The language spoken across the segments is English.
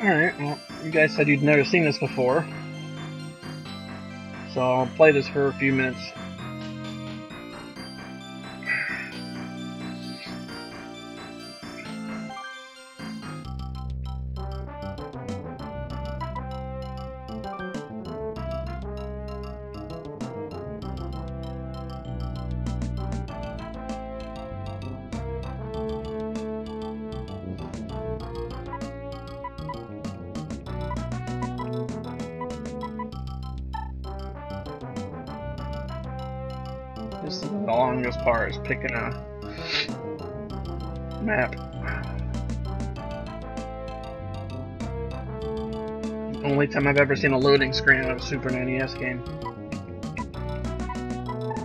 Alright, well, you guys said you'd never seen this before. So I'll play this for a few minutes. This is the longest part, is picking a map. Only time I've ever seen a loading screen of a Super NES game.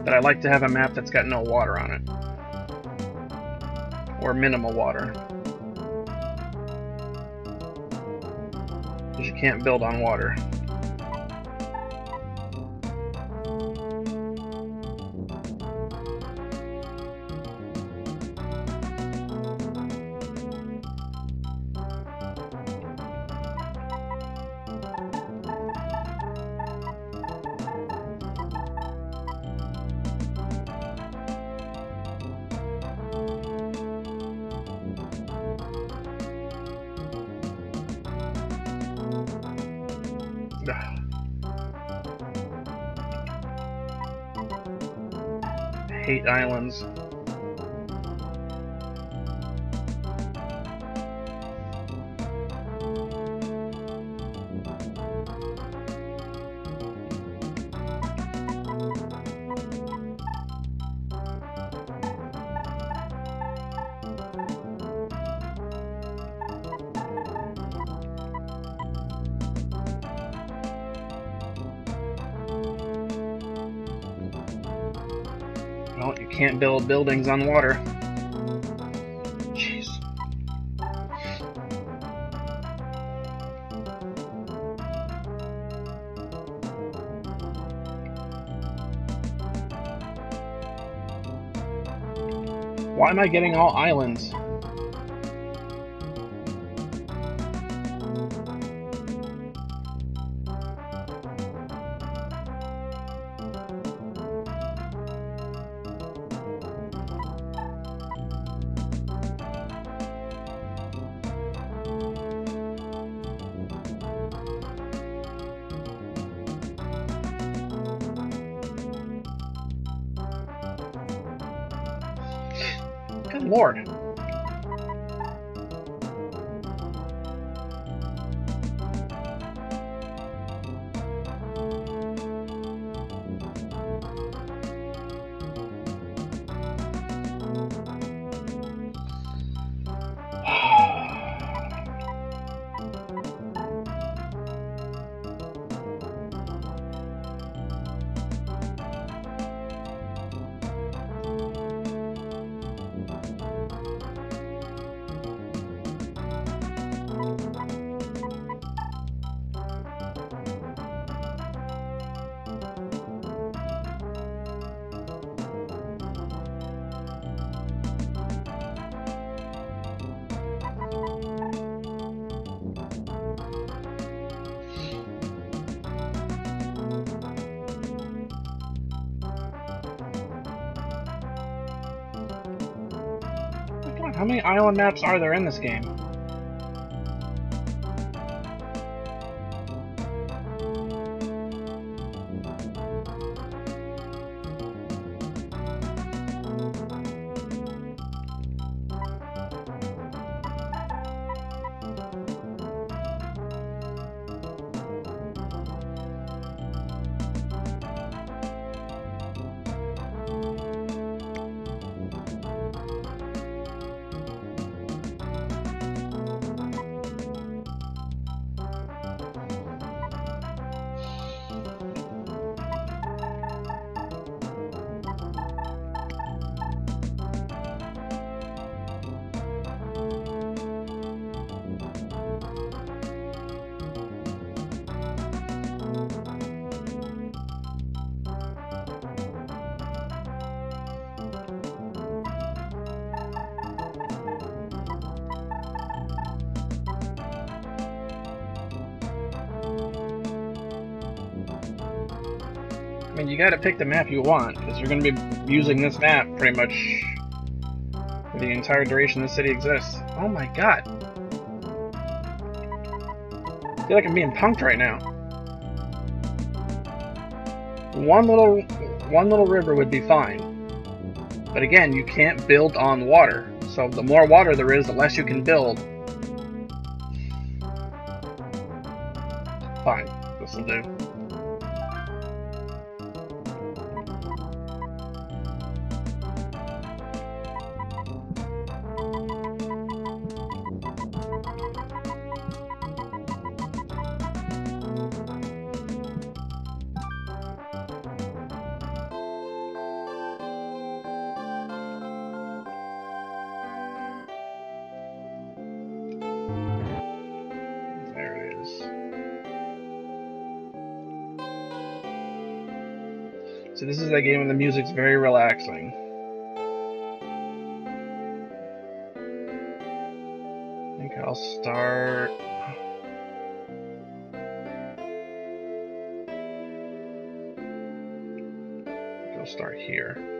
But I like to have a map that's got no water on it. Or minimal water. Because you can't build on water. I hate islands. Well, you can't build buildings on water. Jeez. Why am I getting all islands? Good Lord. How many island maps are there in this game? I mean, you gotta pick the map you want, because you're gonna be using this map pretty much for the entire duration the city exists. Oh my god. I feel like I'm being punked right now. One little river would be fine. But again, you can't build on water. So the more water there is, the less you can build. Fine, this'll do. So this is that game when the music's very relaxing. I think I'll start... I'll start here.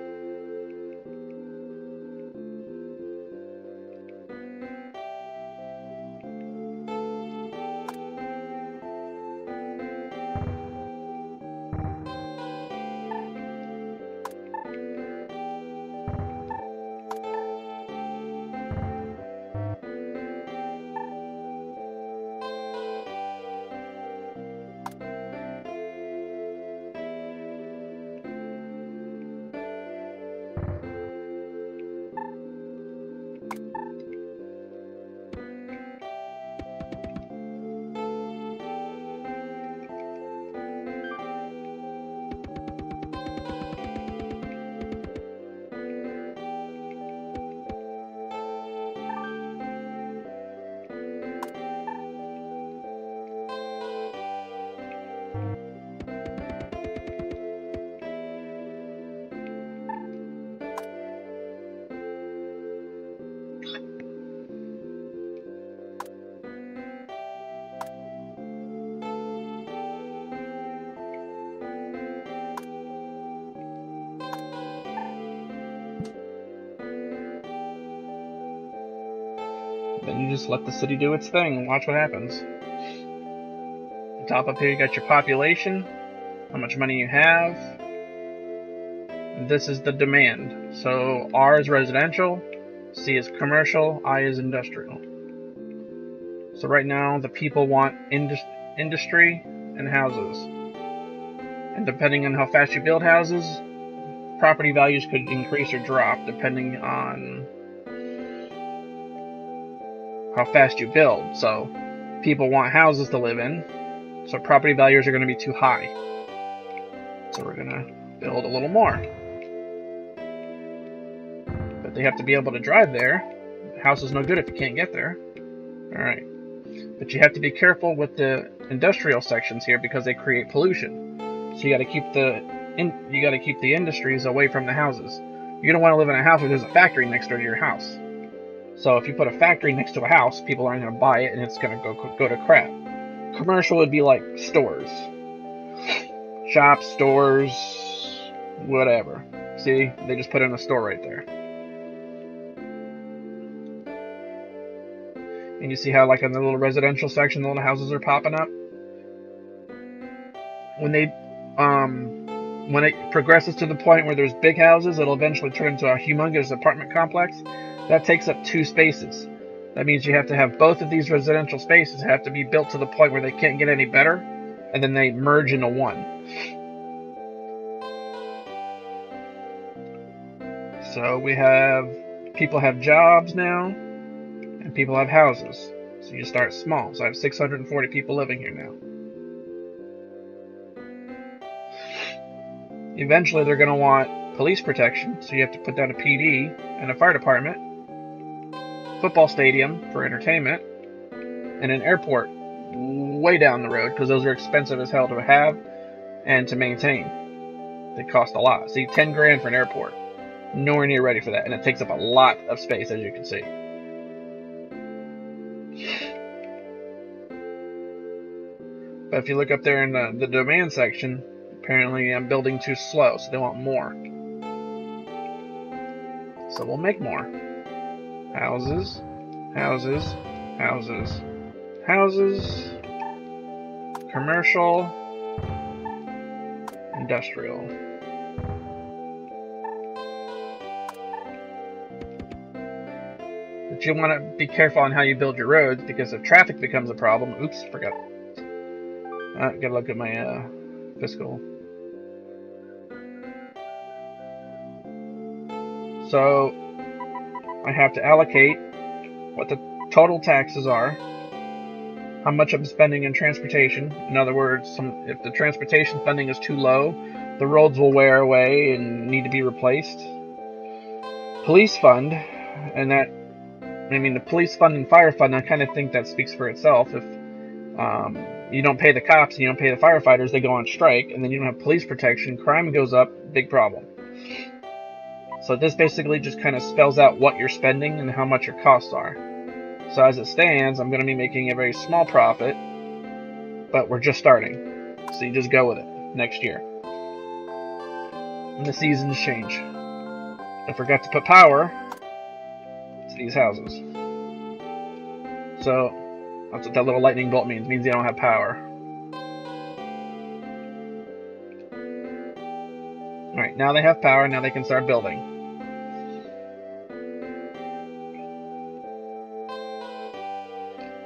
Then you just let the city do its thing and watch what happens. The top up here, you got your population, how much money you have. This is the demand. So R is residential, C is commercial, I is industrial. So right now, the people want industry and houses. And depending on how fast you build houses, property values could increase or drop depending on how fast you build. So people want houses to live in, so property values are going to be too high. So we're going to build a little more. But they have to be able to drive there. The house is no good if you can't get there. Alright. But you have to be careful with the industrial sections here because they create pollution. So you got to keep the industries away from the houses. You don't want to live in a house where there's a factory next door to your house. So if you put a factory next to a house, people aren't going to buy it, and it's going to go to crap. Commercial would be like stores. Shops, stores, whatever. See? They just put in a store right there. And you see how, like, in the little residential section, the little houses are popping up? When it progresses to the point where there's big houses, it'll eventually turn into a humongous apartment complex. That takes up 2 spaces. That means you have to have both of these residential spaces have to be built to the point where they can't get any better, and then they merge into one. So we have people have jobs now, and people have houses. So you start small. So I have 640 people living here now. Eventually they're going to want police protection, so you have to put down a PD and a fire department, football stadium for entertainment, and an airport way down the road, because those are expensive as hell to have and to maintain. They cost a lot. See, 10 grand for an airport. Nowhere near ready for that, and it takes up a lot of space, as you can see. But if you look up there in the demand section, Apparently I'm building too slow, so they want more. So we'll make more. Houses, houses, houses, houses, commercial, industrial. But you want to be careful on how you build your roads, because if traffic becomes a problem... Oops, forgot. Gotta look at my fiscal. So I have to allocate what the total taxes are, how much I'm spending in transportation. In other words, if the transportation spending is too low, the roads will wear away and need to be replaced. Police fund, and that, I mean, the police fund and fire fund, I kind of think that speaks for itself. If you don't pay the cops and you don't pay the firefighters, they go on strike, and then you don't have police protection, crime goes up, big problem. So this basically just kind of spells out what you're spending and how much your costs are. So as it stands, I'm going to be making a very small profit, but we're just starting. So you just go with it next year. And the seasons change. I forgot to put power to these houses. So that's what that little lightning bolt means. It means they don't have power. Alright, now they have power, now they can start building.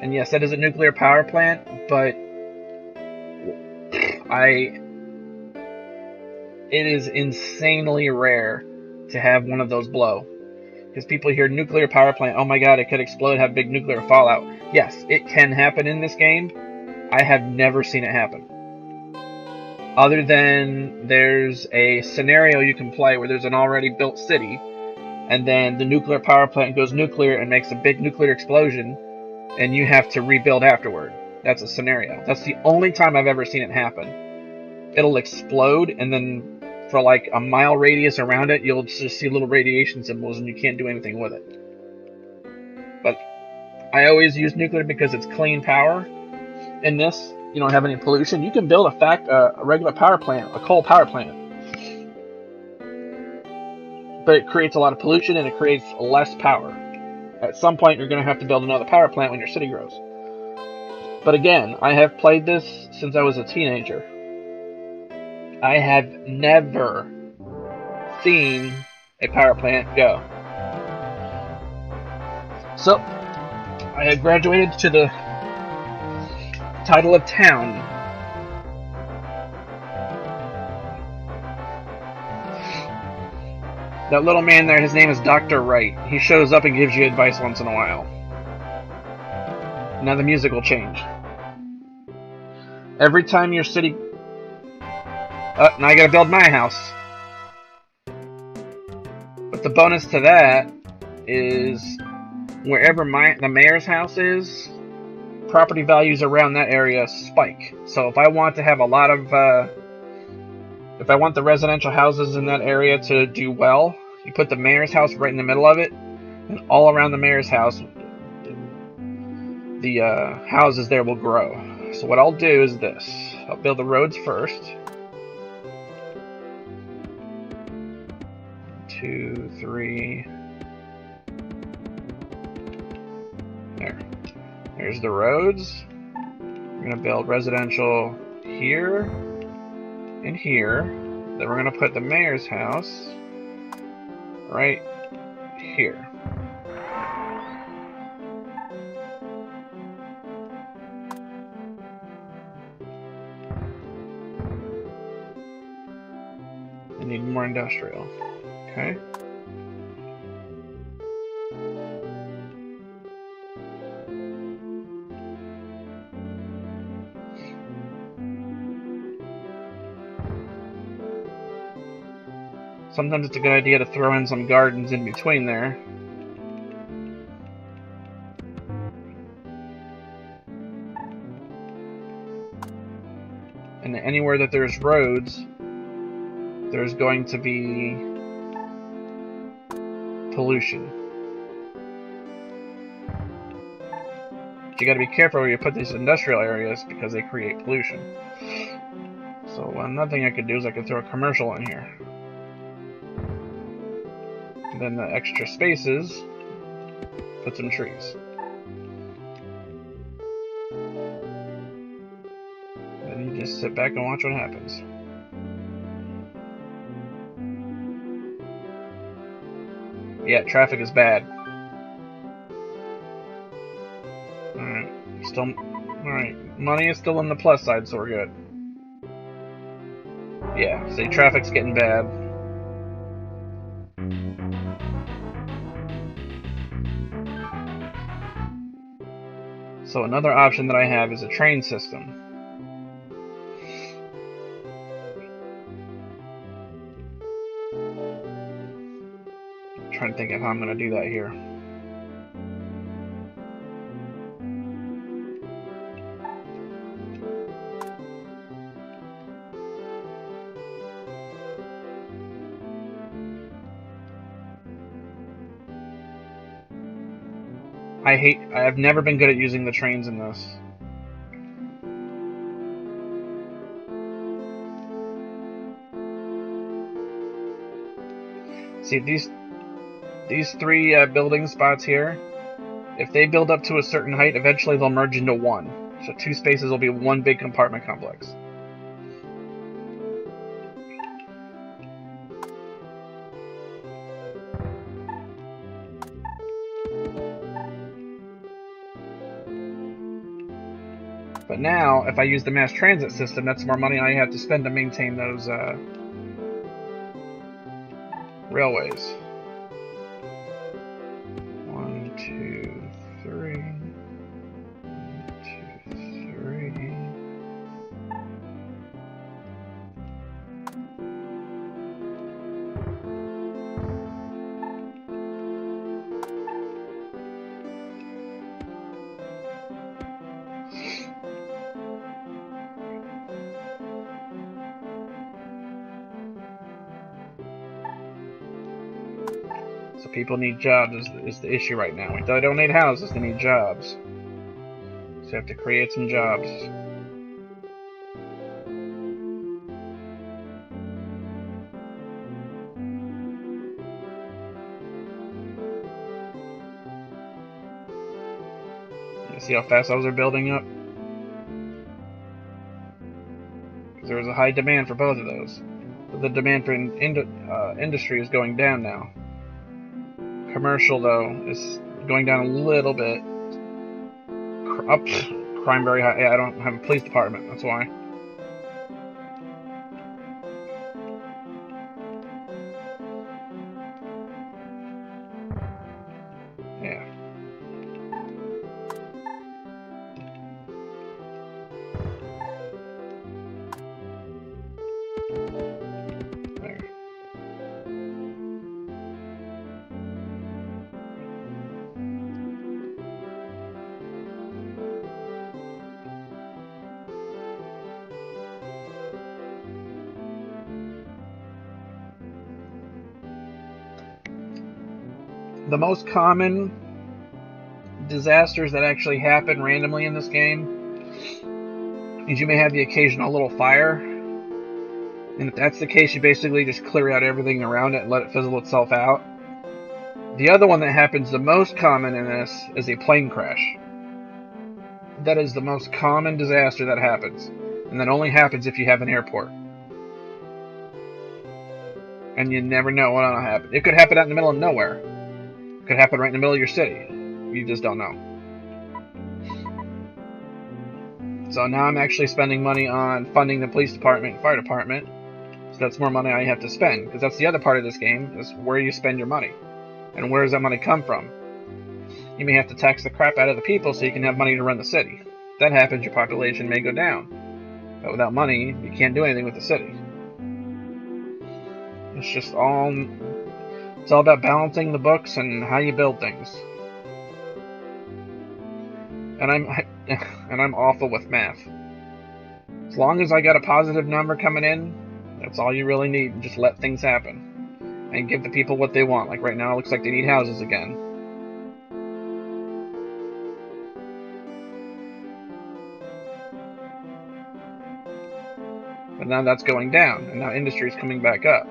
And yes, that is a nuclear power plant, but it is insanely rare to have one of those blow. Because people hear nuclear power plant, oh my god, it could explode, have big nuclear fallout. Yes, it can happen in this game. I have never seen it happen. Other than there's a scenario you can play where there's an already built city, and then the nuclear power plant goes nuclear and makes a big nuclear explosion, and you have to rebuild afterward. That's a scenario. That's the only time I've ever seen it happen. It'll explode, and then for like a mile radius around it, you'll just see little radiation symbols, and you can't do anything with it. But I always use nuclear because it's clean power. In this, you don't have any pollution. You can build a regular power plant, a coal power plant. But it creates a lot of pollution, and it creates less power. At some point, you're going to have to build another power plant when your city grows. But again, I have played this since I was a teenager. I have never seen a power plant go. So, I have graduated to the title of town. That little man there, his name is Dr. Wright. He shows up and gives you advice once in a while. Now the music will change. Every time your city... now I gotta build my house. But the bonus to that is wherever the mayor's house is, property values around that area spike. So if I want to have a lot of... if I want the residential houses in that area to do well, you put the mayor's house right in the middle of it, and all around the mayor's house, the houses there will grow. So what I'll do is this. I'll build the roads first. 2, 3. There. There's the roads. We're going to build residential here and here. Then we're going to put the mayor's house right here. I need more industrial. Okay. Sometimes it's a good idea to throw in some gardens in between there. And anywhere that there's roads, there's going to be pollution. But you gotta be careful where you put these industrial areas because they create pollution. So So another thing I could do is I could throw a commercial in here. And then the extra spaces, put some trees. Then you just sit back and watch what happens. Yeah, traffic is bad. Alright, still... Alright, money is still on the plus side, so we're good. Yeah, see, traffic's getting bad. So another option that I have is a train system. I'm trying to think of how I'm going to do that here. I've never been good at using the trains in this. See, these three building spots here, if they build up to a certain height, eventually they'll merge into one. So 2 spaces will be one big compartment complex. But now, if I use the mass transit system, that's more money I have to spend to maintain those railways. 1, 2, 3. 1, 2, 3. So people need jobs is the issue right now. They don't need houses, they need jobs. So you have to create some jobs. You see how fast those are building up? There was a high demand for both of those. But the demand for industry is going down now. Commercial, though, is going down a little bit. Crime very high. Yeah, I don't have a police department, that's why. Yeah. There. The most common disasters that actually happen randomly in this game is you may have the occasional little fire, and if that's the case, you basically just clear out everything around it and let it fizzle itself out. The other one that happens the most common in this is a plane crash. That is the most common disaster that happens, and that only happens if you have an airport. And you never know what'll happen. It could happen out in the middle of nowhere. It could happen right in the middle of your city. You just don't know. So now I'm actually spending money on funding the police department and fire department. So that's more money I have to spend. Because that's the other part of this game, is where you spend your money. And where does that money come from? You may have to tax the crap out of the people so you can have money to run the city. If that happens, your population may go down. But without money, you can't do anything with the city. It's all about balancing the books and how you build things. And I'm awful with math. As long as I got a positive number coming in, that's all you really need. Just let things happen. And give the people what they want. Like right now, it looks like they need houses again. But now that's going down, and now industry is coming back up.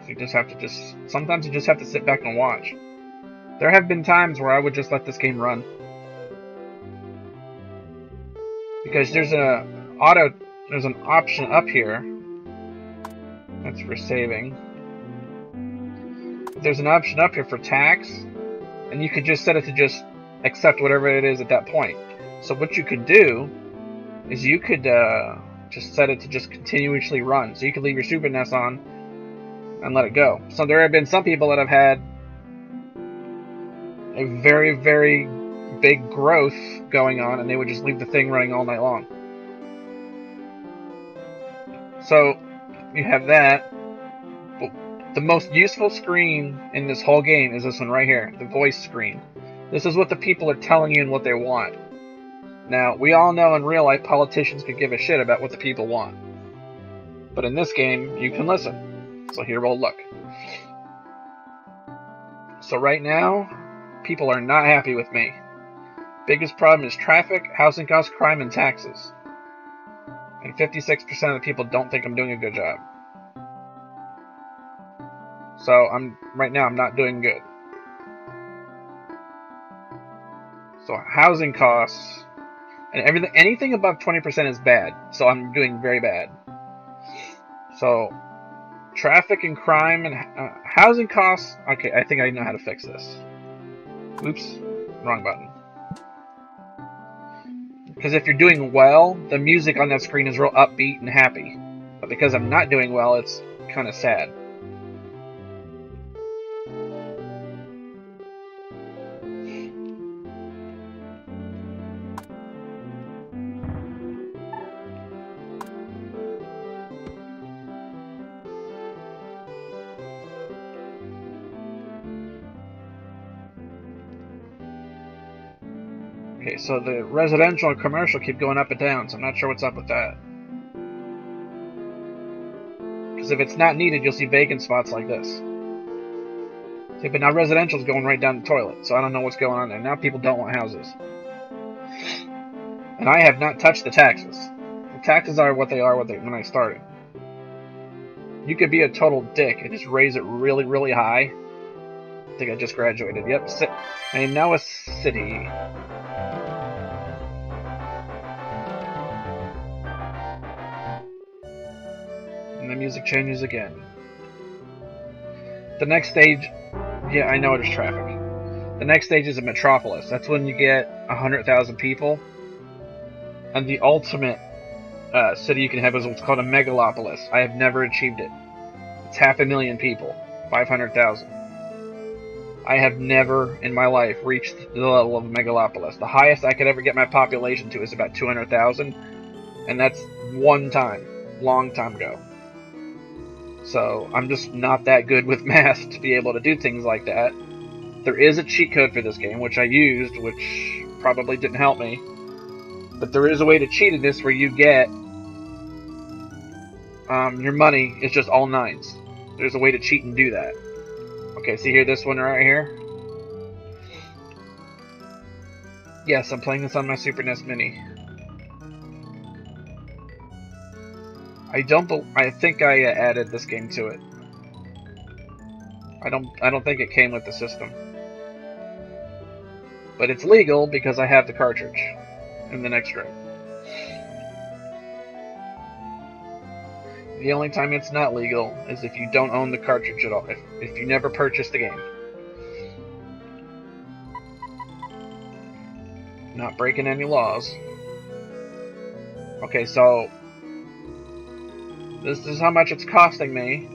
So you just have to sometimes you just have to sit back and watch. There have been times where I would just let this game run. Because there's an option up here. That's for saving. There's an option up here for tax, and you could just set it to just accept whatever it is at that point. So what you could do is you could just set it to just continuously run. So you could leave your Super NES on and let it go. So there have been some people that have had a very, very big growth going on, and they would just leave the thing running all night long. So you have that. The most useful screen in this whole game is this one right here, the voice screen. This is what the people are telling you and what they want. Now, we all know in real life politicians could give a shit about what the people want. But in this game, you can listen. So here we'll look. So right now, people are not happy with me. Biggest problem is traffic, housing costs, crime, and taxes. And 56% of the people don't think I'm doing a good job. So right now I'm not doing good. So housing costs and anything above 20% is bad. So I'm doing very bad. So traffic and crime and housing costs. Okay, I think I know how to fix this. Oops, wrong button. Because if you're doing well, the music on that screen is real upbeat and happy. But because I'm not doing well, it's kind of sad. Okay, so the residential and commercial keep going up and down, so I'm not sure what's up with that. Because if it's not needed, you'll see vacant spots like this. See, but now residential's going right down the toilet, so I don't know what's going on there. Now people don't want houses. And I have not touched the taxes. The taxes are what they are when I started. You could be a total dick and just raise it really, really high. I think I just graduated. Yep, I am now a city. And the music changes again. The next stage, yeah, I know there's traffic. The next stage is a metropolis. That's when you get 100,000 people. And the ultimate city you can have is what's called a megalopolis. I have never achieved it. It's 500,000 people. 500,000. I have never in my life reached the level of a megalopolis. The highest I could ever get my population to is about 200,000. And that's one time. Long time ago. So I'm just not that good with math to be able to do things like that. There is a cheat code for this game, which I used, which probably didn't help me. But there is a way to cheat in this where you get your money is just all nines. There's a way to cheat and do that. Okay, see here, this one right here? Yes, I'm playing this on my Super NES Mini. I think I added this game to it. I don't think it came with the system. But it's legal because I have the cartridge in the next room. The only time it's not legal is if you don't own the cartridge at all. If you never purchased the game. Not breaking any laws. Okay, so this is how much it's costing me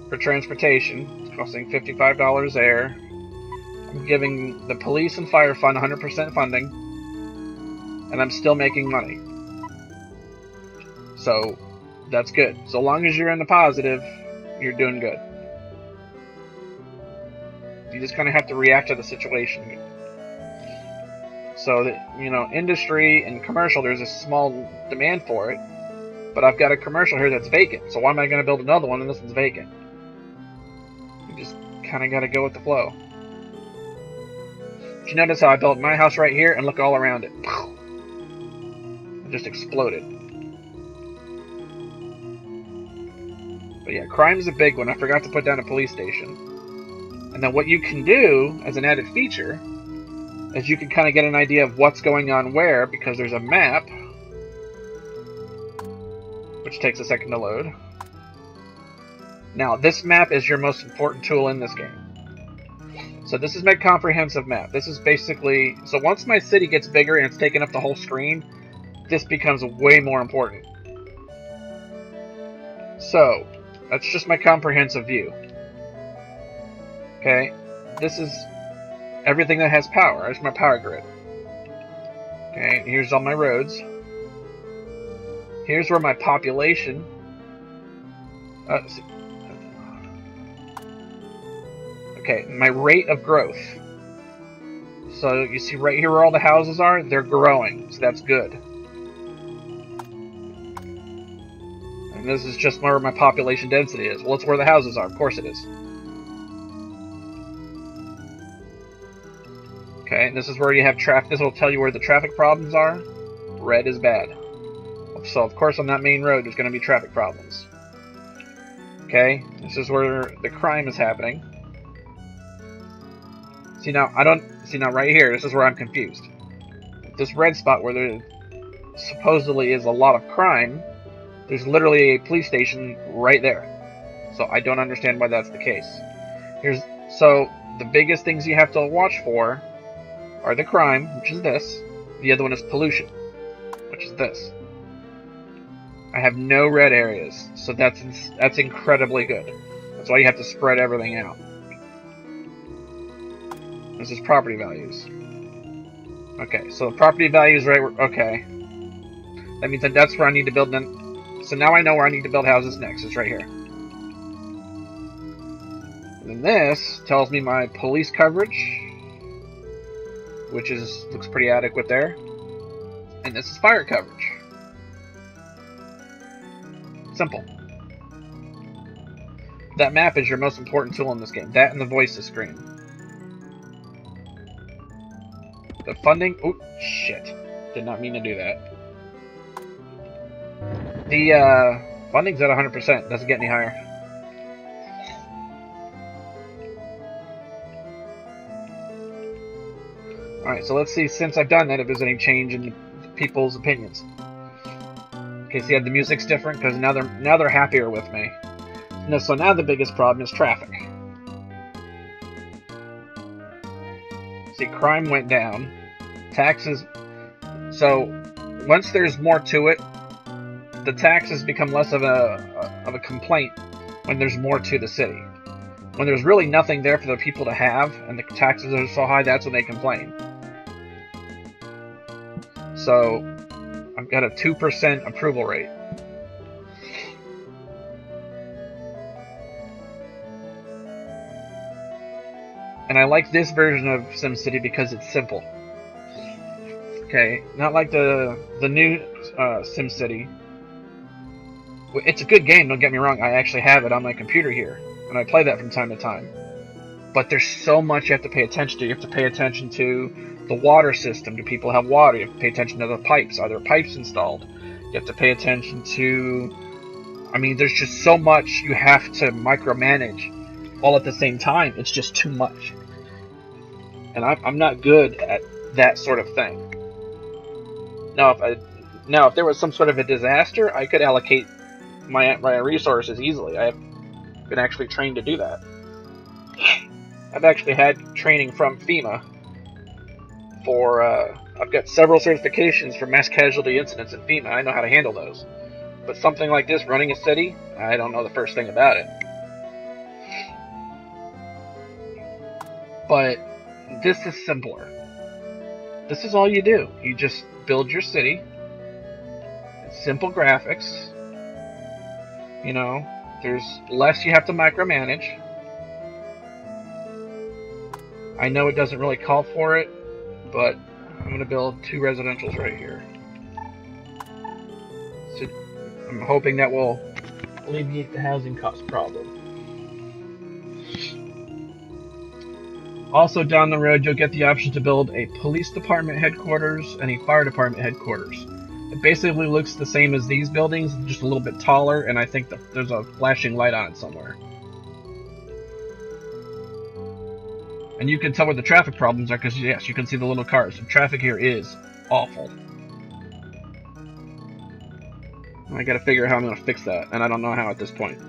for transportation. It's costing $55 there. I'm giving the police and fire fund 100% funding. And I'm still making money. So, that's good. So long as you're in the positive, you're doing good. You just kind of have to react to the situation. So, that, industry and commercial, there's a small demand for it. But I've got a commercial here that's vacant, so why am I going to build another one and this one's vacant? You just kind of got to go with the flow. Did you notice how I built my house right here and look all around it? It just exploded. But yeah, crime is a big one. I forgot to put down a police station. And then what you can do as an added feature is you can kind of get an idea of what's going on where, because there's a map, which takes a second to load. Now, this map is your most important tool in this game. So this is my comprehensive map. This is basically... So once my city gets bigger and it's taken up the whole screen, this becomes way more important. So, that's just my comprehensive view. Okay, this is everything that has power. There's my power grid. Okay, here's all my roads. Here's where my population... Okay, my rate of growth. So you see right here where all the houses are? They're growing, so that's good. And this is just where my population density is. Well, it's where the houses are. Of course it is. Okay, and this is where you have traffic. This will tell you where the traffic problems are. Red is bad. So, of course, on that main road, there's going to be traffic problems. Okay, this is where the crime is happening. See now, right here, this is where I'm confused. This red spot where there supposedly is a lot of crime, there's literally a police station right there. So I don't understand why that's the case. So the biggest things you have to watch for are the crime, which is this. The other one is pollution, which is this. I have no red areas, so that's incredibly good. That's why you have to spread everything out. This is property values. Okay, so the property values right where... Okay. That means that that's where I need to build them. So now I know where I need to build houses next. It's right here. And then this tells me my police coverage, which looks pretty adequate there. And this is fire coverage. Simple. That map is your most important tool in this game. That and the voices screen. The funding... Oh, shit. Did not mean to do that. The funding's at 100%. Doesn't get any higher. Alright, so let's see, since I've done that, if there's any change in people's opinions. Okay, see, the music's different, because now they're happier with me. So now the biggest problem is traffic. See, crime went down. Taxes... So, once there's more to it, the taxes become less of a complaint when there's more to the city. When there's really nothing there for the people to have, and the taxes are so high, that's when they complain. So, I've got a 2% approval rate. And I like this version of SimCity because it's simple. Okay, not like the new SimCity. It's a good game, don't get me wrong. I actually have it on my computer here, and I play that from time to time. But there's so much you have to pay attention to. You have to pay attention to the water system. Do people have water? You have to pay attention to the pipes. Are there pipes installed? You have to pay attention to... I mean, there's just so much you have to micromanage all at the same time. It's just too much. And I'm not good at that sort of thing. Now, if there was some sort of a disaster, I could allocate my resources easily. I have been actually trained to do that. I've actually had training from FEMA for, I've got several certifications for mass casualty incidents in FEMA. I know how to handle those. But something like this, running a city, I don't know the first thing about it. But this is simpler. This is all you do. You just build your city. It's simple graphics. You know, there's less you have to micromanage. I know it doesn't really call for it, but I'm going to build 2 residentials right here. So I'm hoping that will alleviate the housing cost problem. Also down the road, you'll get the option to build a police department headquarters and a fire department headquarters. It basically looks the same as these buildings, just a little bit taller, and I think that there's a flashing light on it somewhere. And you can tell where the traffic problems are, because yes, you can see the little cars. The traffic here is awful. I gotta figure out how I'm gonna fix that, and I don't know how at this point.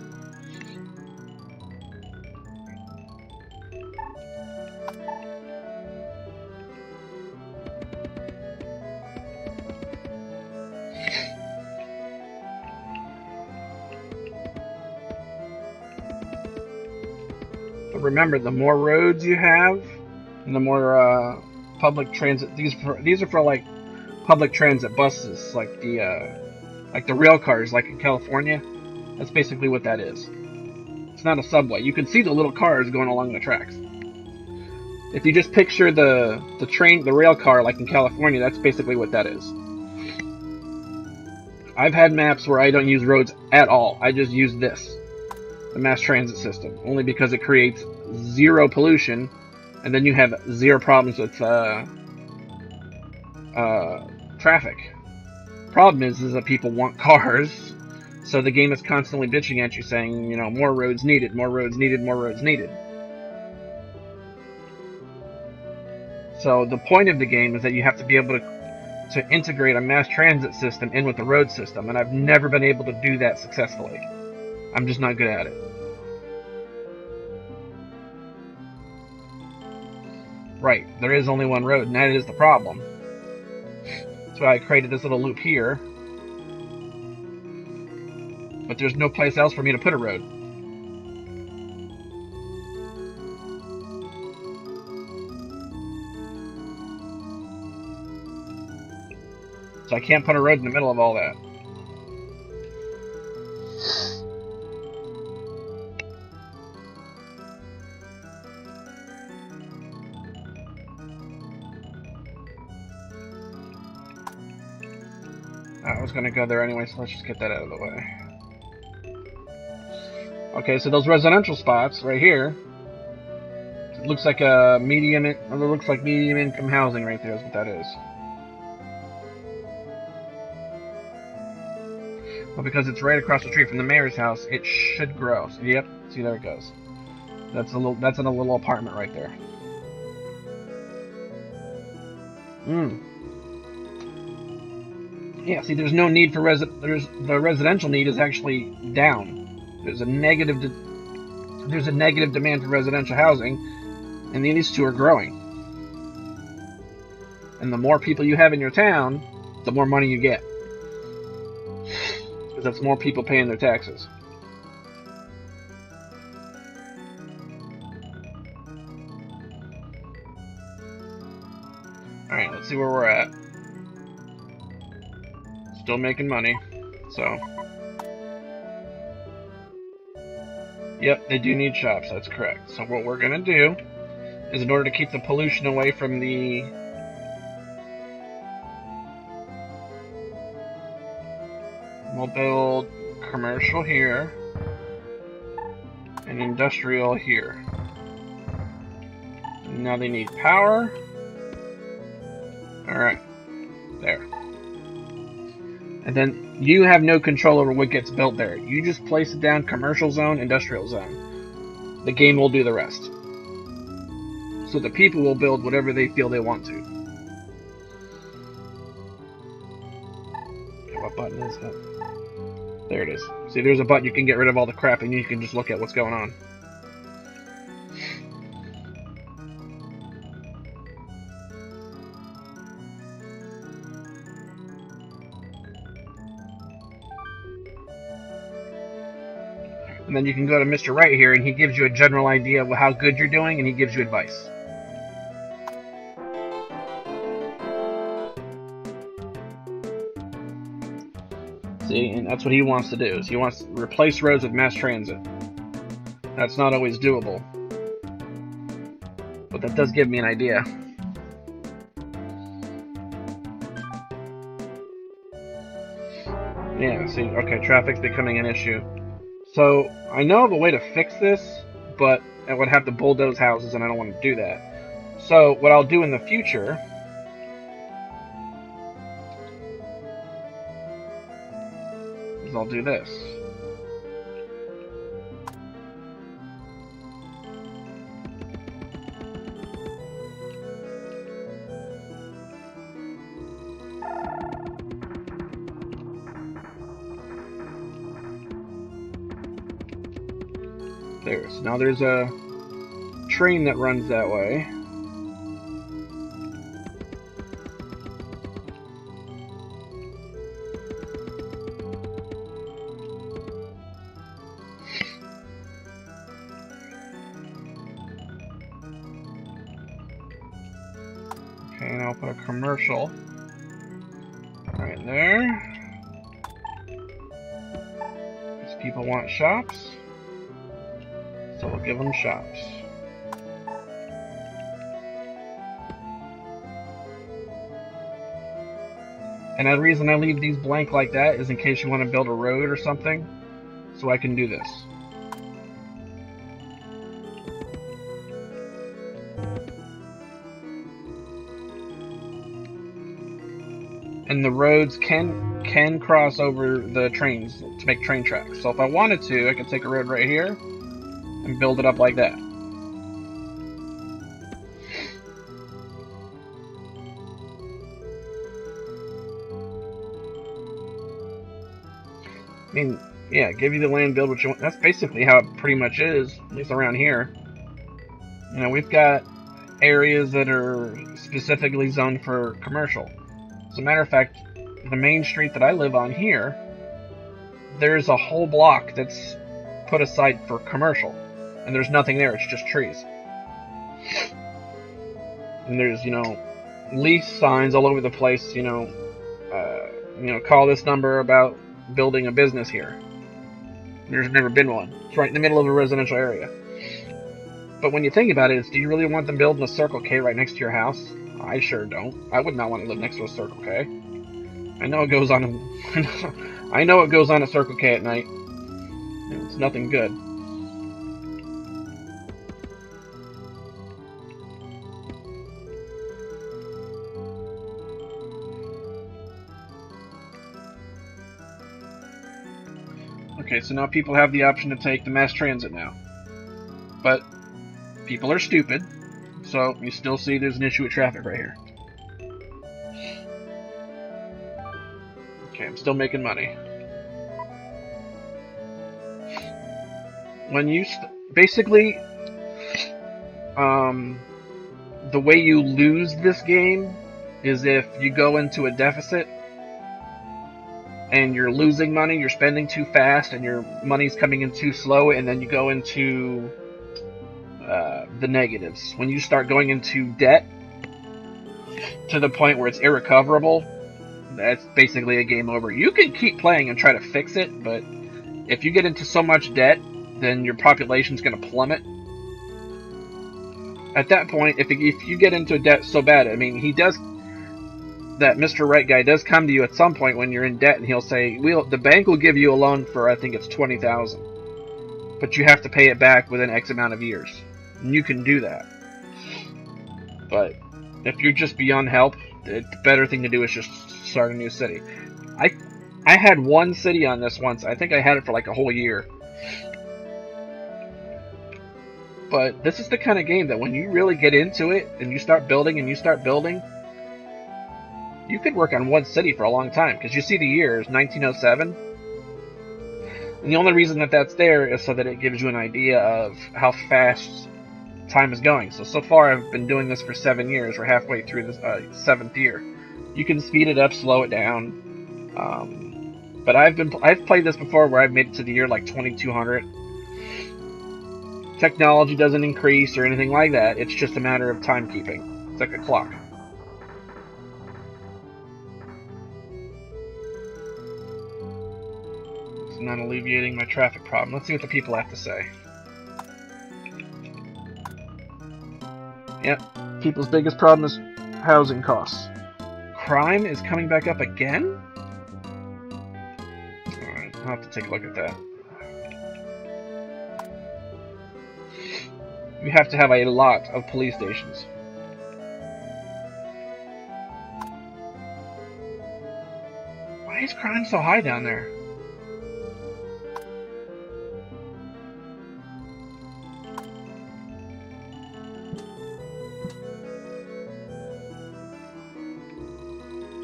But remember, the more roads you have, and the more public transit. These are for like public transit buses, like the rail cars, like in California. That's basically what that is. It's not a subway. You can see the little cars going along the tracks. If you just picture the rail car, like in California, that's basically what that is. I've had maps where I don't use roads at all. I just use this, the mass transit system, only because it creates zero pollution, and then you have zero problems with traffic. Problem is that people want cars, so the game is constantly bitching at you, saying, you know, more roads needed, more roads needed, more roads needed. So the point of the game is that you have to be able to integrate a mass transit system in with the road system, and I've never been able to do that successfully. I'm just not good at it. Right, there is only one road, and that is the problem. That's why I created this little loop here. But there's no place else for me to put a road. So I can't put a road in the middle of all that. I was going to go there anyway, so let's just get that out of the way. Okay, so those residential spots right here, it looks like a medium income housing right there is what that is. Well, because it's right across the street from the mayor's house, it should grow. So, yep, see, there it goes. That's in a little apartment right there. Yeah, see, there's no need for the residential need is actually down. There's a negative demand for residential housing, and these two are growing. And the more people you have in your town, the more money you get, because that's more people paying their taxes. All right, let's see where we're at. Still making money, so. Yep, they do need shops, that's correct. So what we're going to do is, in order to keep the pollution away from the... We'll build commercial here and industrial here. Now they need power. Alright, there. And then you have no control over what gets built there. You just place it down, commercial zone, industrial zone. The game will do the rest. So the people will build whatever they feel they want to. What button is that? There it is. See, there's a button you can get rid of all the crap and you can just look at what's going on. And then you can go to Mr. Right here, and he gives you a general idea of how good you're doing, and he gives you advice. See, and that's what he wants to do. Is he wants to replace roads with mass transit. That's not always doable, but that does give me an idea. Yeah, see, okay, traffic's becoming an issue. So, I know of a way to fix this, but I would have to bulldoze houses, and I don't want to do that. So, what I'll do in the future I'll do this. There. So now there's a train that runs that way. Okay, and I'll put a commercial right there. These people want shops, so we'll give them shops. And the reason I leave these blank like that is in case you want to build a road or something, so I can do this. And the roads can cross over the trains to make train tracks. So if I wanted to, I could take a road right here and build it up like that. I mean, yeah, give you the land, build what you want. That's basically how it pretty much is, at least around here. You know, we've got areas that are specifically zoned for commercial. As a matter of fact, the main street that I live on here, there's a whole block that's put aside for commercial. And there's nothing there, it's just trees. And there's, you know, lease signs all over the place, you know, call this number about building a business here. There's never been one. It's right in the middle of a residential area. But when you think about it, it's, do you really want them building a Circle K right next to your house? I sure don't. I would not want to live next to a Circle K. I know it goes on. I know it goes on at Circle K at night. It's nothing good. Okay, so now people have the option to take the mass transit now. But people are stupid, so you still see there's an issue with traffic right here. Okay, I'm still making money. When you basically, the way you lose this game is if you go into a deficit and you're losing money, you're spending too fast, and your money's coming in too slow, and then you go into the negatives. When you start going into debt to the point where it's irrecoverable, that's basically a game over. You can keep playing and try to fix it, but if you get into so much debt, then your population's going to plummet. At that point, if you get into debt so bad, I mean, that Mr. Right guy does come to you at some point when you're in debt, and he'll say, the bank will give you a loan for, I think it's $20,000, but you have to pay it back within X amount of years. And you can do that. But if you're just beyond help, the better thing to do is just start a new city. I had one city on this once. I think I had it for like a whole year. But this is the kind of game that when you really get into it and you start building, you could work on one city for a long time. Because you see the year is 1907. And the only reason that that's there is so that it gives you an idea of how fast time is going. So far I've been doing this for 7 years. We're halfway through the 7th year. You can speed it up, slow it down. But I've played this before where I've made it to the year like 2200. Technology doesn't increase or anything like that. It's just a matter of timekeeping. It's like a clock. It's not alleviating my traffic problem. Let's see what the people have to say. Yep, people's biggest problem is housing costs. Crime is coming back up again? Alright, I'll have to take a look at that. We have to have a lot of police stations. Why is crime so high down there?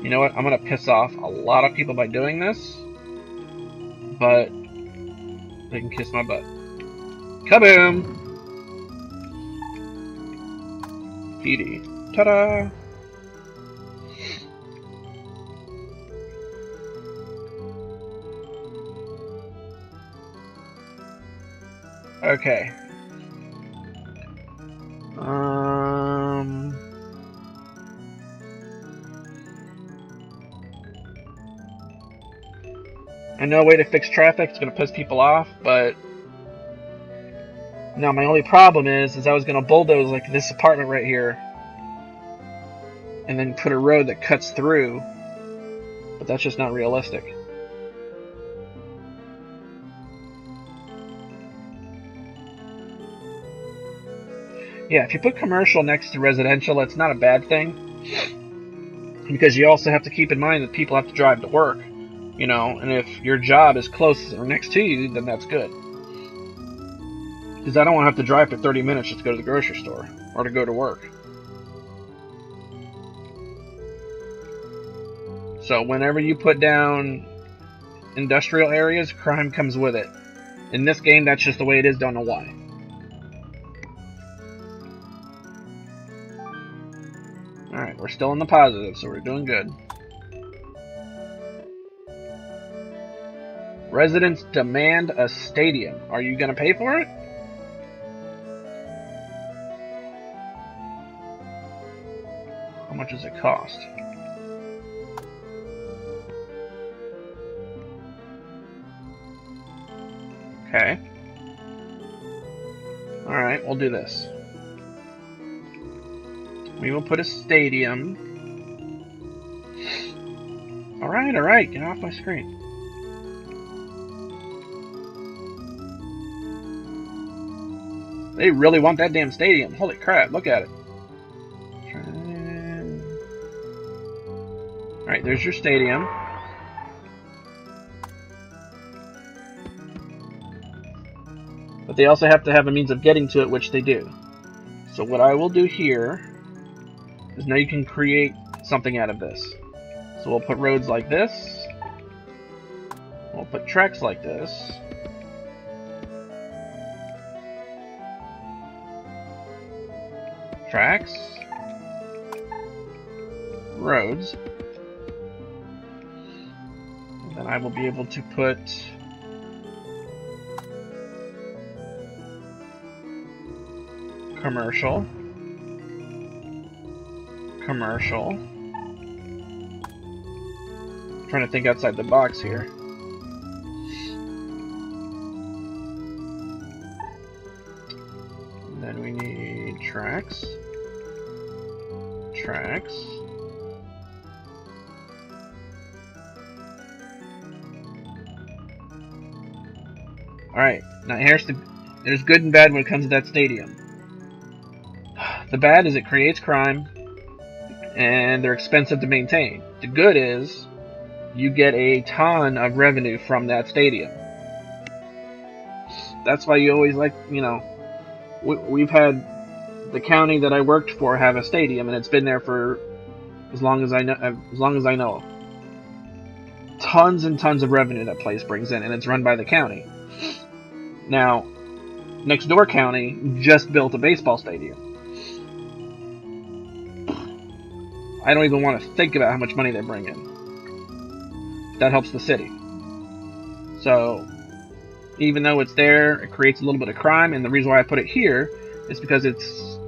You know what? I'm gonna piss off a lot of people by doing this, but they can kiss my butt. Kaboom! PD. Ta-da! Okay. I know a way to fix traffic. It's gonna piss people off, but now my only problem is I was gonna bulldoze like this apartment right here, and then put a road that cuts through, but that's just not realistic. Yeah, if you put commercial next to residential, it's not a bad thing, because you also have to keep in mind that people have to drive to work, you know, and if your job is close or next to you, then that's good. Because I don't want to have to drive for 30 minutes just to go to the grocery store or to go to work. So whenever you put down industrial areas, crime comes with it. In this game, that's just the way it is, don't know why. Alright, we're still in the positive, so we're doing good. Residents demand a stadium. Are you going to pay for it? How much does it cost? Okay. Alright, we'll do this. We will put a stadium. Alright, get off my screen. They really want that damn stadium. Holy crap, look at it. Alright, there's your stadium. But they also have to have a means of getting to it, which they do. So what I will do here is now you can create something out of this. So we'll put roads like this. We'll put tracks like this. Tracks. Roads. And then I will be able to put commercial. Commercial. I'm trying to think outside the box here. And then we need tracks. Tracks. Alright, now there's good and bad when it comes to that stadium. The bad is it creates crime, and they're expensive to maintain. The good is you get a ton of revenue from that stadium. That's why you always like, you know, we've had the county that I worked for have a stadium, and it's been there for as long as I know. Tons and tons of revenue that place brings in, and it's run by the county. Now, next door county just built a baseball stadium. I don't even want to think about how much money they bring in. That helps the city. So, even though it's there, it creates a little bit of crime, and the reason why I put it here is because it's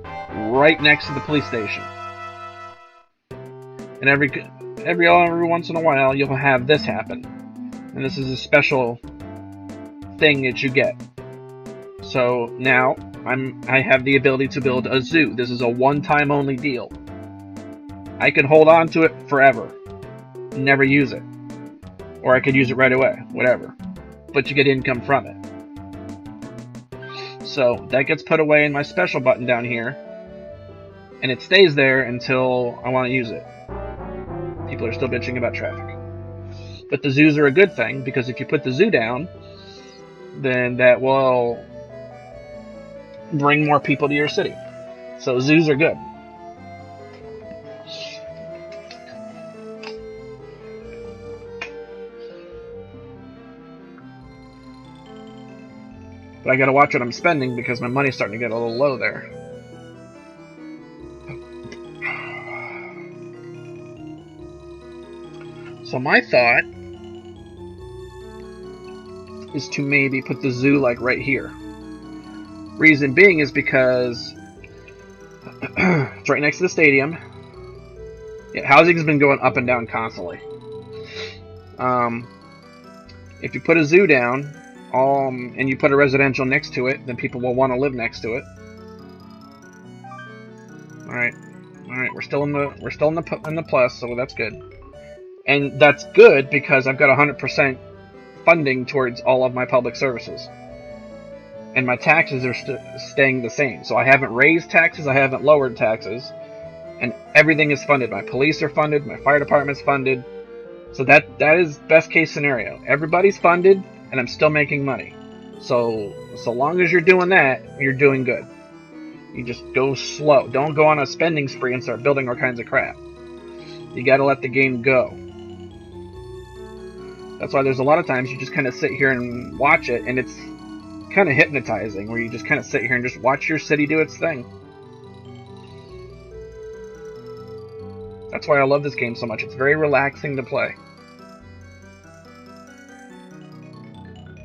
right next to the police station. And every once in a while, you'll have this happen. And this is a special thing that you get. So now, I have the ability to build a zoo. This is a one-time only deal. I could hold on to it forever. Never use it. Or I could use it right away. Whatever. But you get income from it. So, that gets put away in my special button down here. And it stays there until I want to use it. People are still bitching about traffic. But the zoos are a good thing, because if you put the zoo down, then that will bring more people to your city. So zoos are good. But I gotta watch what I'm spending because my money's starting to get a little low there. So my thought is to maybe put the zoo like right here. Reason being is because it's right next to the stadium. Yeah, housing's been going up and down constantly. If you put a zoo down, and you put a residential next to it, then people will want to live next to it. All right, we're still in the plus, so that's good. And that's good because I've got 100% funding towards all of my public services. And my taxes are staying the same. So I haven't raised taxes, I haven't lowered taxes. And everything is funded. My police are funded, my fire department's funded. So that is best case scenario. Everybody's funded, and I'm still making money. So long as you're doing that, you're doing good. You just go slow. Don't go on a spending spree and start building all kinds of crap. You gotta let the game go. That's why there's a lot of times you just kind of sit here and watch it, and it's kind of hypnotizing, where you just kind of sit here and just watch your city do its thing. That's why I love this game so much. It's very relaxing to play.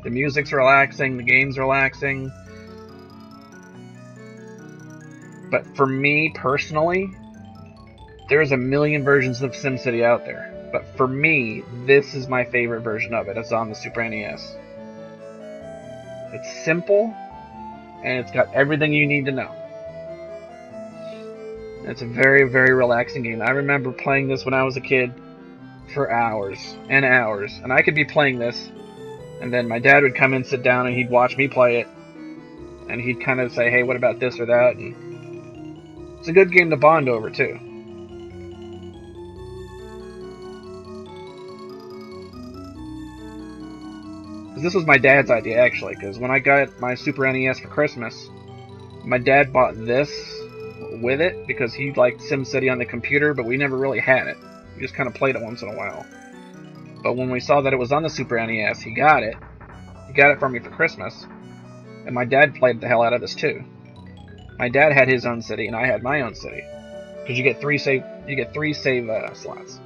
The music's relaxing, the game's relaxing. But for me, personally, there's a million versions of SimCity out there. But for me, this is my favorite version of it. It's on the Super NES. It's simple, and it's got everything you need to know. It's a very, very relaxing game. I remember playing this when I was a kid for hours and hours. And I could be playing this, and then my dad would come and sit down, and he'd watch me play it. And he'd kind of say, hey, what about this or that? And it's a good game to bond over, too. This was my dad's idea, actually, because when I got my Super NES for Christmas, my dad bought this with it because he liked SimCity on the computer, but we never really had it. We just kind of played it once in a while. But when we saw that it was on the Super NES, he got it. He got it for me for Christmas, and my dad played the hell out of this too. My dad had his own city, and I had my own city, because you get three save slots.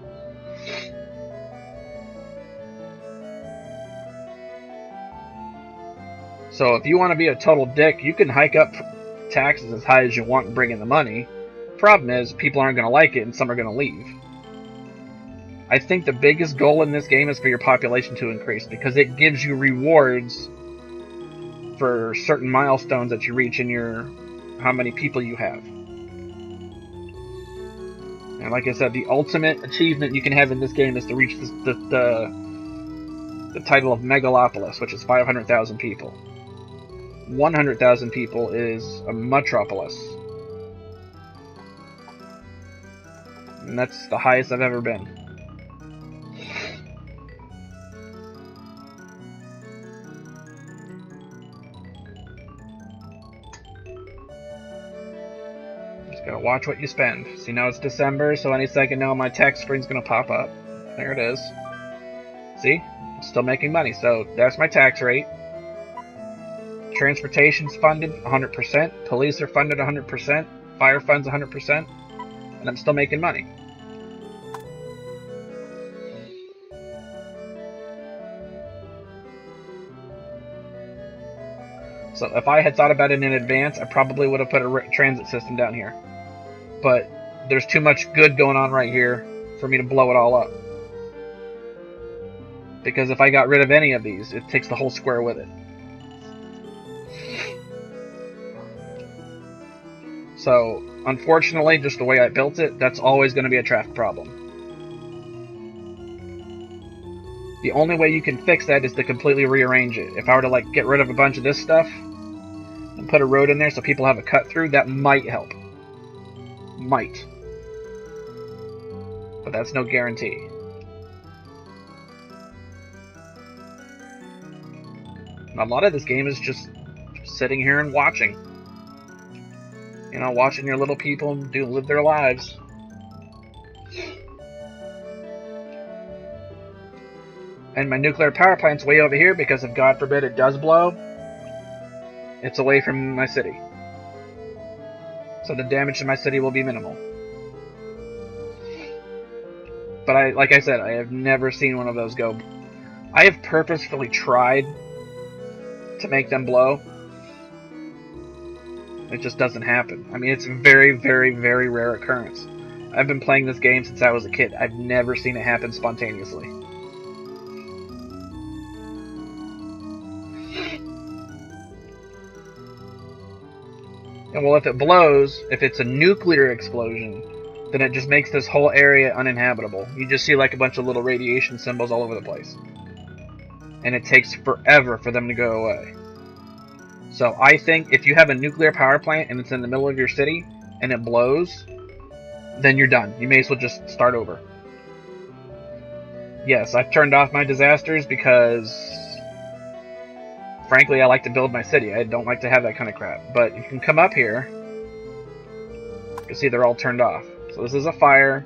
So if you want to be a total dick, you can hike up taxes as high as you want and bring in the money. Problem is, people aren't going to like it and some are going to leave. I think the biggest goal in this game is for your population to increase, because it gives you rewards for certain milestones that you reach in your how many people you have. And like I said, the ultimate achievement you can have in this game is to reach the title of Megalopolis, which is 500,000 people. 100,000 people is a metropolis. And that's the highest I've ever been. Just gotta watch what you spend. See, now it's December, so any second now my tax screen's gonna pop up. There it is. See? I'm still making money, so that's my tax rate. Transportation's funded 100%, police are funded 100%, fire fund's 100%, and I'm still making money. So if I had thought about it in advance, I probably would have put a transit system down here. But there's too much good going on right here for me to blow it all up. Because if I got rid of any of these, it takes the whole square with it. So, unfortunately, just the way I built it, that's always going to be a traffic problem. The only way you can fix that is to completely rearrange it. If I were to like get rid of a bunch of this stuff and put a road in there so people have a cut through, that might help. Might. But that's no guarantee. And a lot of this game is just sitting here and watching. You know, watching your little people live their lives. And my nuclear power plant's way over here because if God forbid it does blow, It's away from my city. So the damage to my city will be minimal. But like I said, I have never seen one of those go. I have purposefully tried to make them blow. It just doesn't happen. I mean, it's a very, very, very rare occurrence. I've been playing this game since I was a kid. I've never seen it happen spontaneously. And well, if it blows, if it's a nuclear explosion, then it just makes this whole area uninhabitable. You just see like a bunch of little radiation symbols all over the place. And it takes forever for them to go away. So I think if you have a nuclear power plant and it's in the middle of your city and it blows, then you're done. You may as well just start over. Yes, I've turned off my disasters because, frankly, I like to build my city. I don't like to have that kind of crap. But you can come up here. You can see they're all turned off. So this is a fire,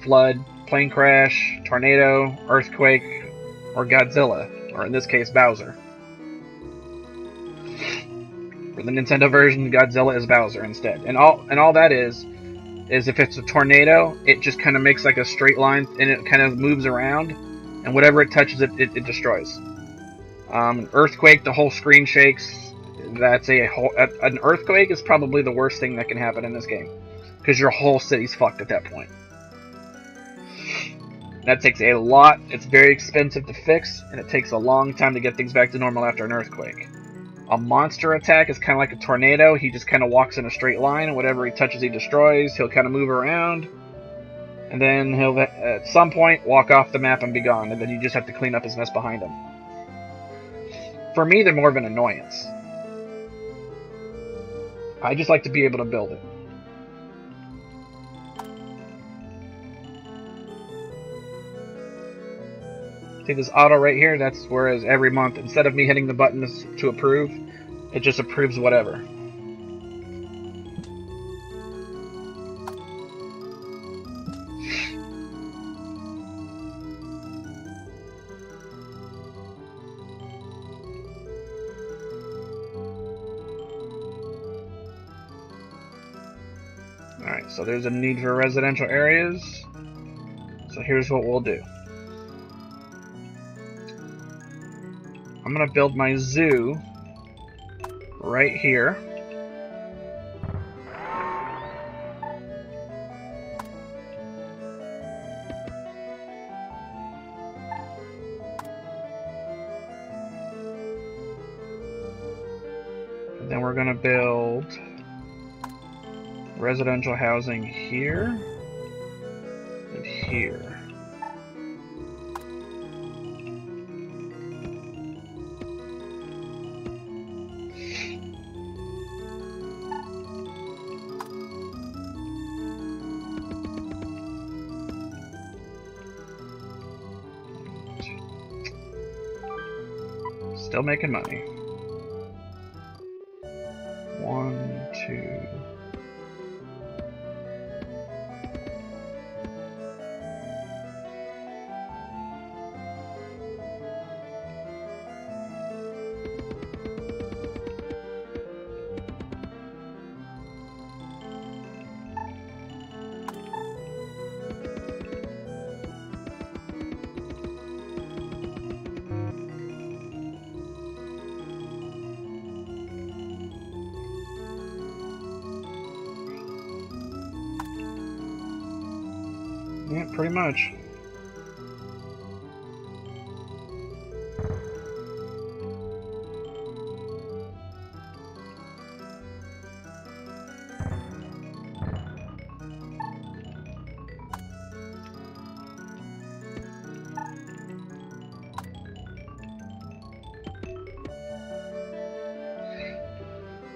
flood, plane crash, tornado, earthquake, or Godzilla. Or in this case, Bowser. For the Nintendo version, Godzilla is Bowser instead. And all that is if it's a tornado, it just kind of makes like a straight line, and it kind of moves around, and whatever it touches, it destroys. Earthquake, the whole screen shakes. That's an earthquake is probably the worst thing that can happen in this game, because your whole city's fucked at that point. That takes a lot. It's very expensive to fix, and it takes a long time to get things back to normal after an earthquake. A monster attack is kind of like a tornado. He just kind of walks in a straight line, and whatever he touches, he destroys. He'll kind of move around, and then he'll, at some point, walk off the map and be gone, and then you just have to clean up his mess behind him. For me, they're more of an annoyance. I just like to be able to build it. See this auto right here? That's whereas every month, instead of me hitting the buttons to approve, it just approves whatever. Alright, so there's a need for residential areas. So here's what we'll do. I'm going to build my zoo right here. And then we're going to build residential housing here and here. Still making money. 1, 2. Yeah, pretty much.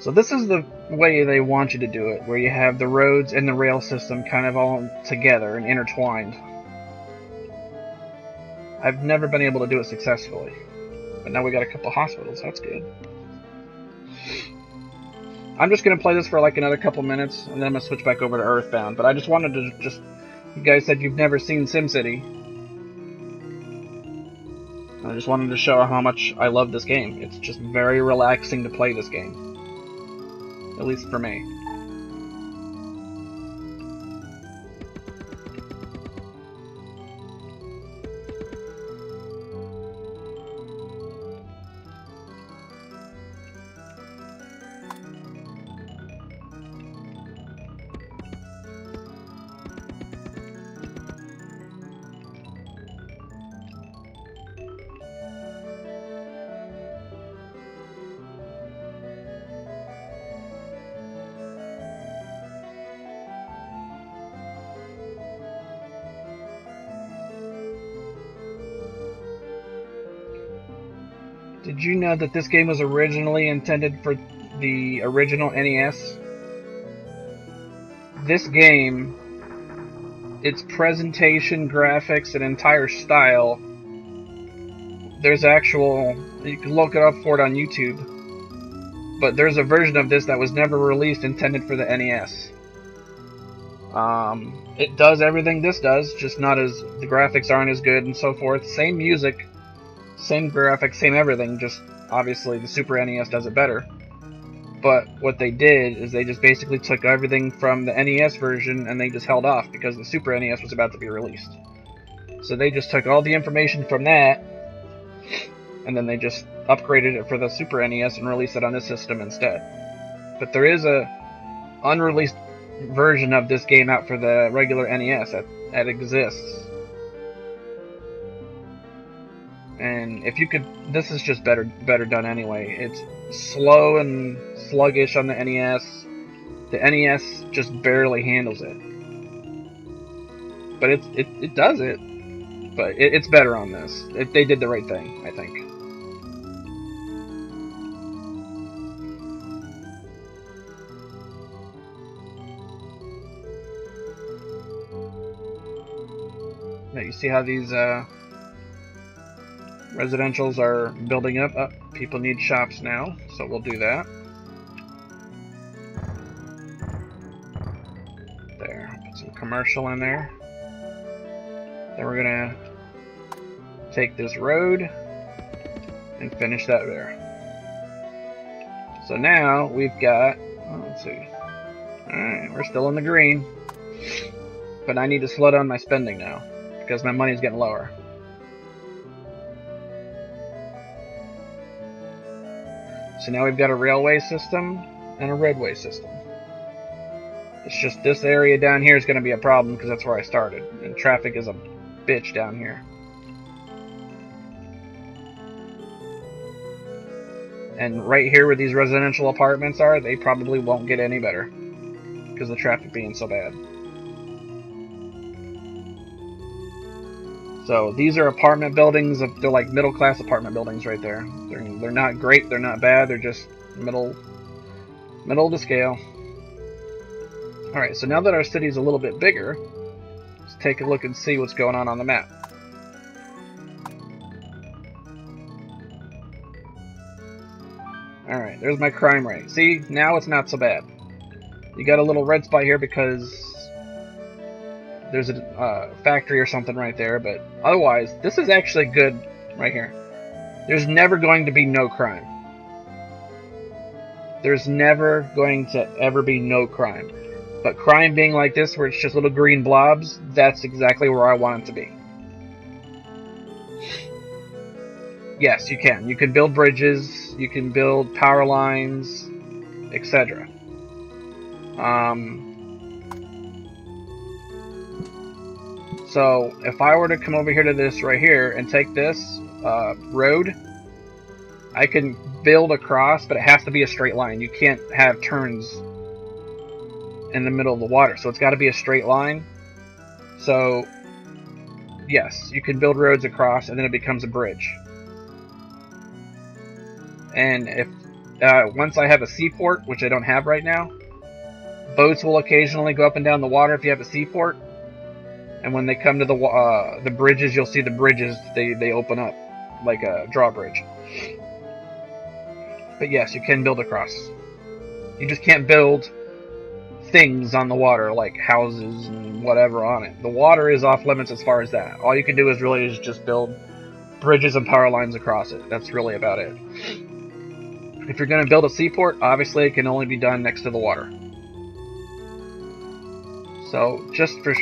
So this is the way they want you to do it, where you have the roads and the rail system kind of all together and intertwined. I've never been able to do it successfully, but now we got a couple hospitals, that's good. I'm just going to play this for like another couple minutes, and then I'm going to switch back over to Earthbound, but I just wanted to you guys said you've never seen SimCity. I just wanted to show how much I love this game. It's just very relaxing to play this game. At least for me. Did you know that this game was originally intended for the original NES? This game, its presentation, graphics, and entire style, there's actual, you can look it up for it on YouTube, but there's a version of this that was never released intended for the NES. It does everything this does, just not as, the graphics aren't as good and so forth. Same music, same graphics, same everything, just obviously the Super NES does it better. But what they did is they just basically took everything from the NES version and they just held off because the Super NES was about to be released. So they just took all the information from that and then they just upgraded it for the Super NES and released it on this system instead. But there is a unreleased version of this game out for the regular NES that exists. And if you could, this is just better done anyway. It's slow and sluggish on the NES. The NES just barely handles it. But it does it. But it's better on this. They did the right thing, I think. Now you see how these residentials are building up. People need shops now, so we'll do that. There, put some commercial in there. Then we're gonna take this road and finish that there. So now we've got, let's see. Alright, we're still in the green. But I need to slow down my spending now, because my money's getting lower. So now we've got a railway system and a roadway system. It's just this area down here is going to be a problem because that's where I started. And traffic is a bitch down here. And right here where these residential apartments are, they probably won't get any better because of the traffic being so bad. So these are apartment buildings. They're like middle class apartment buildings right there. They're not great. They're not bad. They're just middle to scale. All right. So now that our city's a little bit bigger, let's take a look and see what's going on the map. All right. There's my crime rate. See, now it's not so bad. You got a little red spot here because there's a factory or something right there, but otherwise, this is actually good right here. There's never going to be no crime. There's never going to ever be no crime. But crime being like this, where it's just little green blobs, that's exactly where I want it to be. Yes, you can. You can build bridges, you can build power lines, etc. So, if I were to come over here to this right here and take this road, I can build across, but it has to be a straight line. You can't have turns in the middle of the water, so it's got to be a straight line. So, yes, you can build roads across, and then it becomes a bridge. And if once I have a seaport, which I don't have right now, boats will occasionally go up and down the water if you have a seaport. And when they come to the bridges, you'll see the bridges, they open up like a drawbridge. But yes, you can build across. You just can't build things on the water, like houses and whatever on it. The water is off limits as far as that. All you can do is really just build bridges and power lines across it. That's really about it. If you're going to build a seaport, obviously it can only be done next to the water. So, just for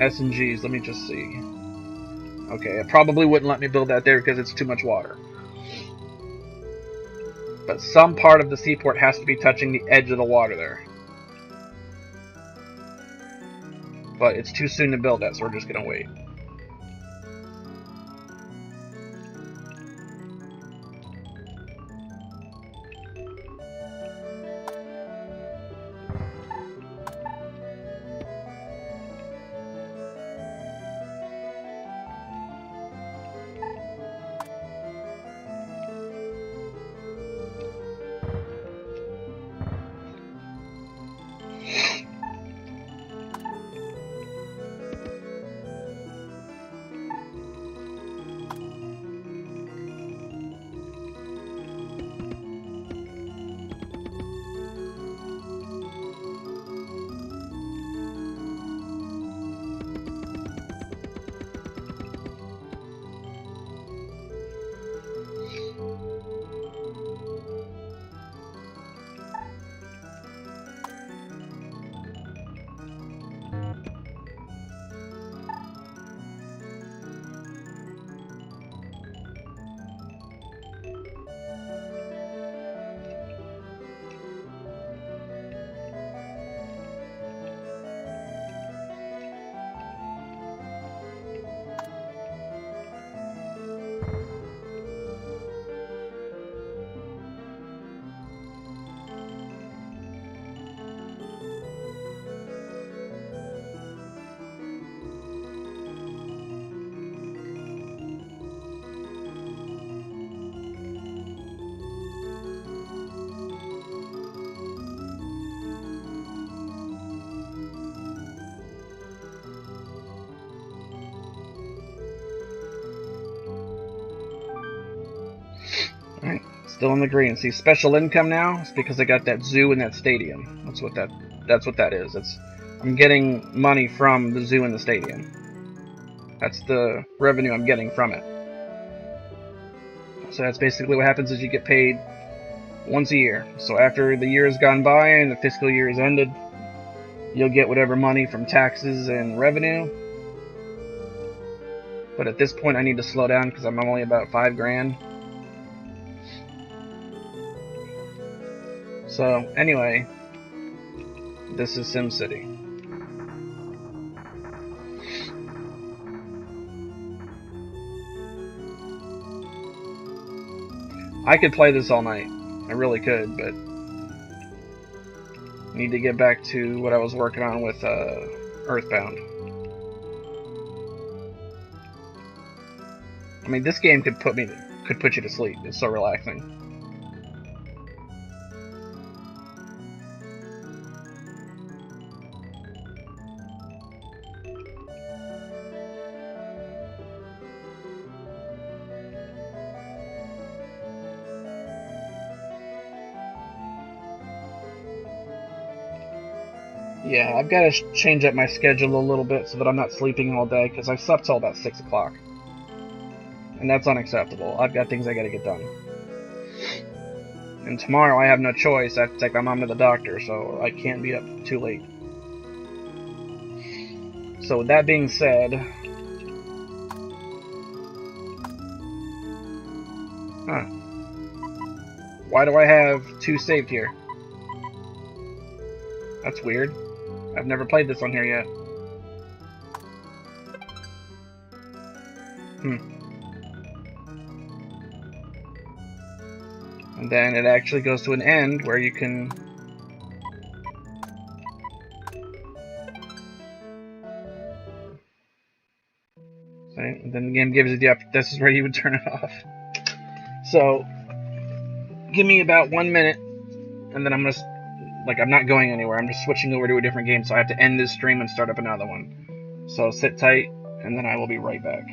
S&Gs, let me just see. Okay, it probably wouldn't let me build that there because it's too much water. But some part of the seaport has to be touching the edge of the water there. But it's too soon to build that, so we're just going to wait. Alright, still in the green. See, special income now? It's because I got that zoo and that stadium. That's what that is. I'm getting money from the zoo and the stadium. That's the revenue I'm getting from it. So that's basically what happens is you get paid once a year. So after the year has gone by and the fiscal year is ended, you'll get whatever money from taxes and revenue. But at this point I need to slow down because I'm only about 5 grand. So, anyway, this is SimCity. I could play this all night. I really could, but I need to get back to what I was working on with Earthbound. I mean, this game could put you to sleep. It's so relaxing. Yeah, I've got to change up my schedule a little bit so that I'm not sleeping all day, because I slept till about 6 o'clock. And that's unacceptable. I've got things I gotta get done. And tomorrow I have no choice. I have to take my mom to the doctor, so I can't be up too late. So with that being said... Huh. Why do I have 2 saved here? That's weird. I've never played this on here yet. And then it actually goes to an end where you can... And then the game gives you the this is where you would turn it off. So, give me about 1 minute, and then I'm not going anywhere. I'm just switching over to a different game, so I have to end this stream and start up another one. So sit tight, and then I will be right back.